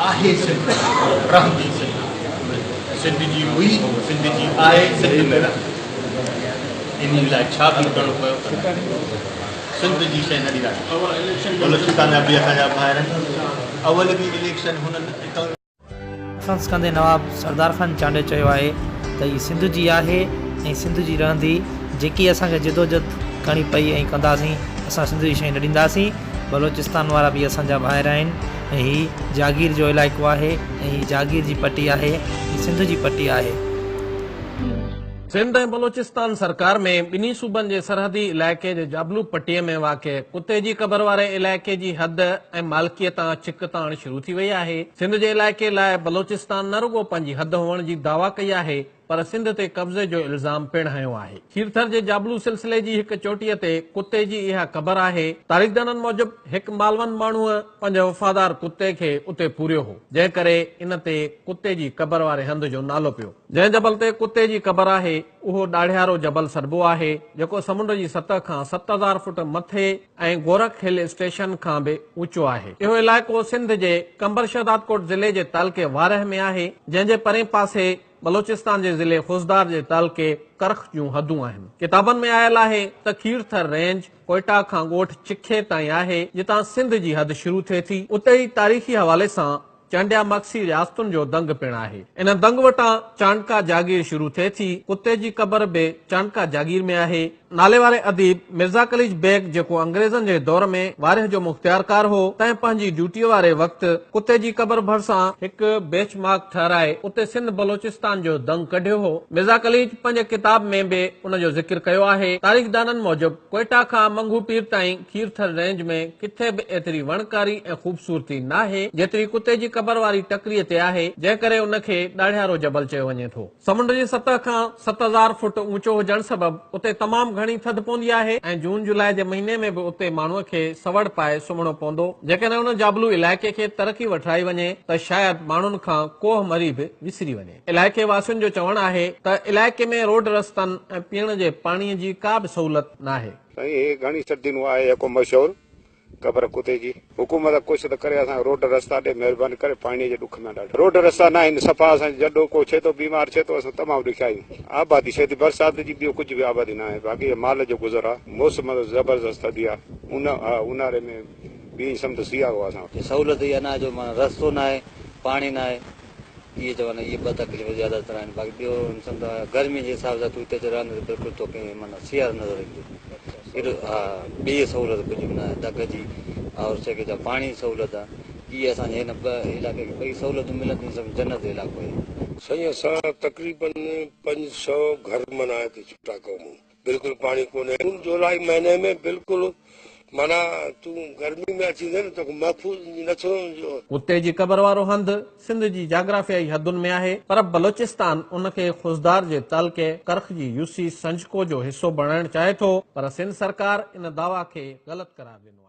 आहे सिंध रहंदी सिंध सिंध जी हुई सिंध जी आहे सिंध में रहंदी इन लाइ छा बि करिणो पियो सिंध जी शइ न ॾींदासीं बलोचिस्तान जा बि असांजा ॿाहिरि आहिनि अवल बि इलेक्शन हुननि संस्कंदे नवाब सरदार खान चांडे चयो आहे त हीअ सिंध जी आहे ऐं सिंध जी रहंदी जेकी असांखे जिदोजहद करणी पई ऐं कंदासीं असां सिंध जी शइ न ॾींदासीं बलोचिस्तान वारा बि असांजा ॿाहिरि आहिनि ऐं हीअ जागीर जो इलाइक़ो आहे ऐं हीअ जागीर जी पट्टी आहे हीअ सिंध जी पट्टी आहे। सिंध ऐं बलोचिस्तान सरकार में ॿिन्ही सूबनि जे सरहदी इलाइक़े जे जाबलू पट्टीअ में वाक़िअ कुते जी क़बर वारे इलाइक़े जी हद ऐं मालिकीअ तां चिक ताण शुरू थी वई आहे। सिंध जे इलाइक़े लाइ बलोचिस्तान न रुगो पंहिंजी हद हुअण जी दावा कई आहे पर सिंध ते कब्ज़े जो इल्ज़ाम पिणु हयो आहे। खीरथर जे जाबलू सिलसिले जी हिकु चोटीअ ते कुते जी इहा क़बर आहे। तारीख़दाननि मूजिब हिकु मालवन माण्हूअ पंहिंजे वफ़ादार कुते खे उते पूरियो हो जंहिं करे इन ते कुते जी क़बर वारे हंध जो नालो पियो। जंहिं जबल ते कुते जी क़बर आहे उहो ॾाढियारो जबल सरबो आहे जेको समुंड जी सतह खां 7000 फुट मथे ऐं गोरख हिल स्टेशन खां बि ऊचो आहे। इहो इलाइक़ो सिंध जे कंबर शहदादकोट ज़िले जे तालके वारह में आहे जंहिं जे परे पासे बलोचिस्तान जे ज़िले खुज़दार जे तालके करख जूं हदूं आहिनि। किताबनि में आयल आहे त खीरथर रेंज कोयटा खां ॻोठ चिखे ताईं आहे जितां सिंध जी हद शुरू थिए थी। उते ई तारीख़ी हवाले सां चांडिया मक्सी रियासतुनि जो दंग पिणु आहे। इन दंग वटां चांडका जागीर शुरू थिए थी। कुते जी क़बर बि चांडका जागीर में आहे। नाले वारे अदीब मिर्ज़ा कलीज बेग जेको अंग्रेज़नि जे दौर में वारिह जो मुख़्तियारकार हो तंहिं पंहिंजी ड्यूटीअ वारे वक़्तु कुते जी क़बर भरिसां हिकु बेचमार्क ठहिराए उते सिंध बलोचिस्तान जो दंग कढियो हो। मिर्ज़ा कलीज पंहिंजे किताब में बि उन जो ज़िक्र कयो आहे। तारीख़दाननि मूजिब कोयटा खां मंगू पीर ताईं खीरथर रेंज में किथे बि एतिरी वणकारी ऐं ख़ूबसूरती नाहे जेतिरी कुते जी क़बर वारी टकरीअ ते आहे जंहिं करे उनखे ॾाढियारो जबल चयो वञे थो। समुंड जी सतह खां 7000 फुट ऊचो हुजण सबबि उते तमामु घणी थधि पवंदी आहे ऐं जून जुलाई जे महीने में बि उते माण्हूअ खे सवड़ पाए सुम्हणो पवंदो। जेकॾहिं उन जाबलू इलाइक़े खे तरक़ी वठाई वञे त शायदि माण्हुनि खां कोह मरी बि विसरी वञे। इलाइक़े वासियुनि जो चवणु आहे त इलाइक़े में रोड रस्तनि ऐं पीअण जे पाणीअ जी का बि सहूलियत नाहे। घणी सर्दियूं आहे मशहूर क़बर कुते जी हुकूमत कुछ त करे असां रोड रस्ता ॾे महिरबानी करे पाणी जे ॾुख में ॾाढो रोड रस्ता न आहिनि सफ़ा असां जॾो को थिए थो बीमार थिए थो असां तमामु ॾुखियाई आबादी थिए थी बरसात जी ॿियो कुझु बि आबादी न आहे बाक़ी माल जो गुज़र आहे मौसम ज़बरदस्त थधी आहे ऊन्हारे में ॿी सम्झ सियारो आहे असां सहूलियत इहा न आहे जो माना रस्तो न आहे पाणी न आहे इहे चवनि इहे ॿ तकलीफ़ ज़्यादातर आहिनि बाक़ी ॿियो सम्झो गर्मी जे हिसाब सां तूं हिते रहंदे बिल्कुलु तोखे माना सियारो नज़र ईंदो। हा ॿी सहूलियत कुझु बि न आहे दग जी और जेके पाणी जी सहूलियत आहे इहे असांजे हिन ॿ इलाइक़े खे ॿई सहूलियतूं मिलंदियूं सभु जन्नत इलाइक़ो आहे। साईं असां तक़रीबन 500 घर मनाए थी छुटा कयूं बिल्कुलु पाणी कोन्हे जुलाई महीने में बिल्कुलु माना तूं गर्मी में अची वञे न तोखे महफ़ूज़ नथो। कुते जी क़बर वारो हंधि सिंध जी जाग्राफियाई हदुनि में आहे पर बलोचिस्तान उनखे खुज़दार जे तालके करख जी यूसी संजको जो हिसो बणाइण चाहे थो पर सिंध सरकार इन दावा खे ग़लति करार ॾिनो।